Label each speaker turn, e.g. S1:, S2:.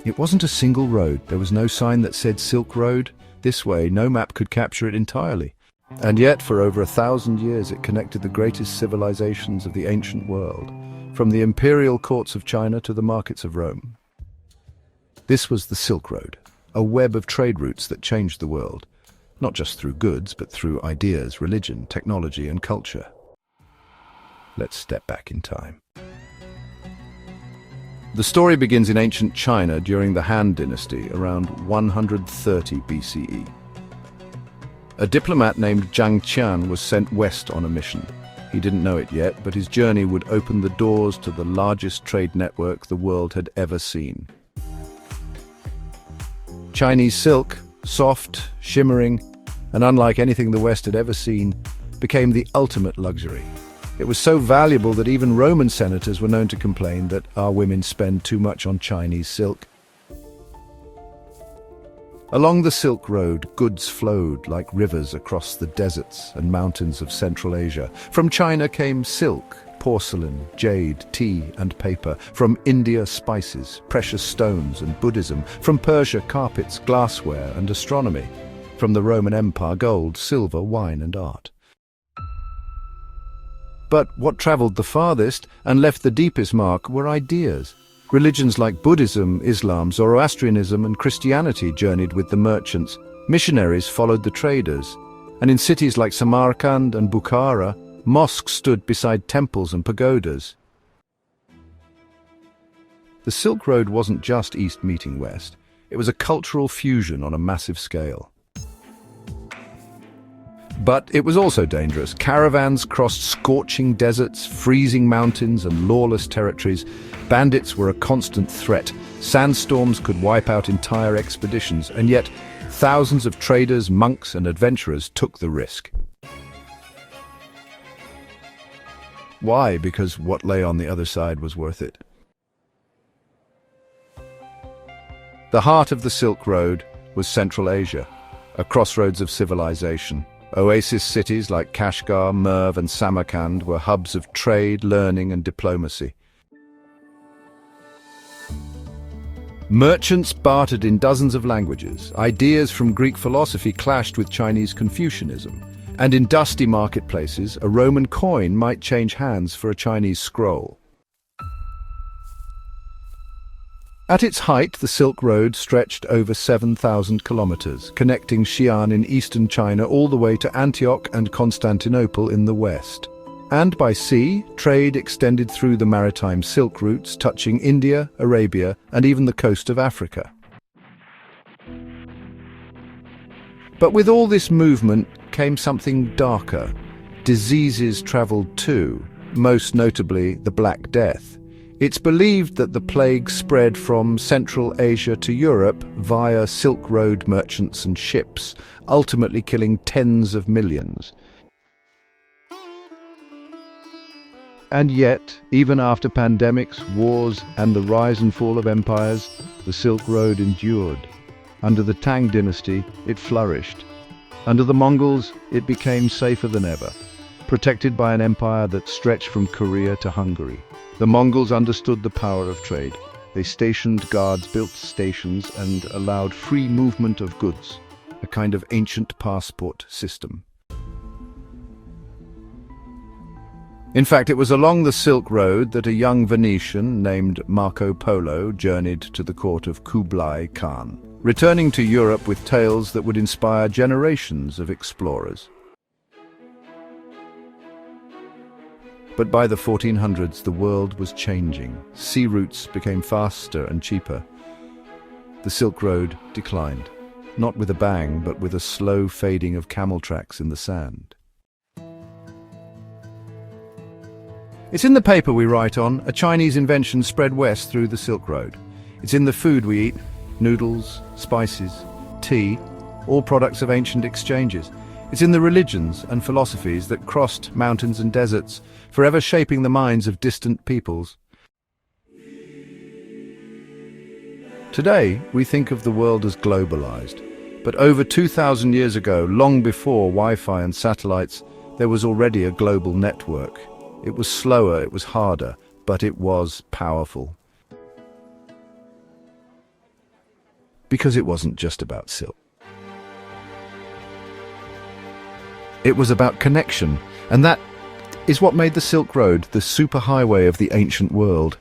S1: It wasn't a single road. There was no sign that said Silk Road. This way, no map could capture it entirely. And yet, for over 1,000 years, it connected the greatest civilizations of the ancient world, from the imperial courts of China to the markets of Rome. This was the Silk Road, a web of trade routes that changed the world, not just through goods, but through ideas, religion, technology, and culture. Let's step back in time. The story begins in ancient China during the Han Dynasty, around 130 BCE. A diplomat named Zhang Qian was sent west on a mission. He didn't know it yet, but his journey would open the doors to the largest trade network the world had ever seen. Chinese silk, soft, shimmering, and unlike anything the West had ever seen, became the ultimate luxury. It was so valuable that even Roman senators were known to complain that our women spend too much on Chinese silk. Along the Silk Road, goods flowed like rivers across the deserts and mountains of Central Asia. From China came silk, porcelain, jade, tea, and paper. From India, spices, precious stones, and Buddhism. From Persia, carpets, glassware, and astronomy. From the Roman Empire, gold, silver, wine, and art. But what traveled the farthest and left the deepest mark were ideas. Religions like Buddhism, Islam, Zoroastrianism, and Christianity journeyed with the merchants. Missionaries followed the traders. And in cities like Samarkand and Bukhara, mosques stood beside temples and pagodas. The Silk Road wasn't just East meeting West. It was a cultural fusion on a massive scale. But it was also dangerous. Caravans crossed scorching deserts, freezing mountains, and lawless territories. Bandits were a constant threat. Sandstorms could wipe out entire expeditions, and yet thousands of traders, monks, and adventurers took the risk. Why? Because what lay on the other side was worth it. The heart of the Silk Road was Central Asia, a crossroads of civilization. Oasis cities like Kashgar, Merv, and Samarkand were hubs of trade, learning, and diplomacy. Merchants bartered in dozens of languages. Ideas from Greek philosophy clashed with Chinese Confucianism. And in dusty marketplaces, a Roman coin might change hands for a Chinese scroll. At its height, the Silk Road stretched over 7,000 kilometers, connecting Xi'an in eastern China all the way to Antioch and Constantinople in the west. And by sea, trade extended through the maritime silk routes, touching India, Arabia, and even the coast of Africa. But with all this movement came something darker. Diseases traveled too, most notably the Black Death. It's believed that the plague spread from Central Asia to Europe via Silk Road merchants and ships, ultimately killing tens of millions. And yet, even after pandemics, wars, and the rise and fall of empires, the Silk Road endured. Under the Tang Dynasty, it flourished. Under the Mongols, it became safer than ever, protected by an empire that stretched from Korea to Hungary. The Mongols understood the power of trade. They stationed guards, built stations, and allowed free movement of goods, a kind of ancient passport system. In fact, it was along the Silk Road that a young Venetian named Marco Polo journeyed to the court of Kublai Khan, returning to Europe with tales that would inspire generations of explorers. But by the 1400s, the world was changing. Sea routes became faster and cheaper. The Silk Road declined, not with a bang, but with a slow fading of camel tracks in the sand. It's in the paper we write on. A Chinese invention spread west through the Silk Road. It's in the food we eat, noodles, spices, tea, all products of ancient exchanges. It's in the religions and philosophies that crossed mountains and deserts, forever shaping the minds of distant peoples. Today, we think of the world as globalized. But over 2,000 years ago, long before Wi-Fi and satellites, there was already a global network. It was slower, it was harder, but it was powerful. because it wasn't just about silk. It was about connection, and that is what made the Silk Road the superhighway of the ancient world.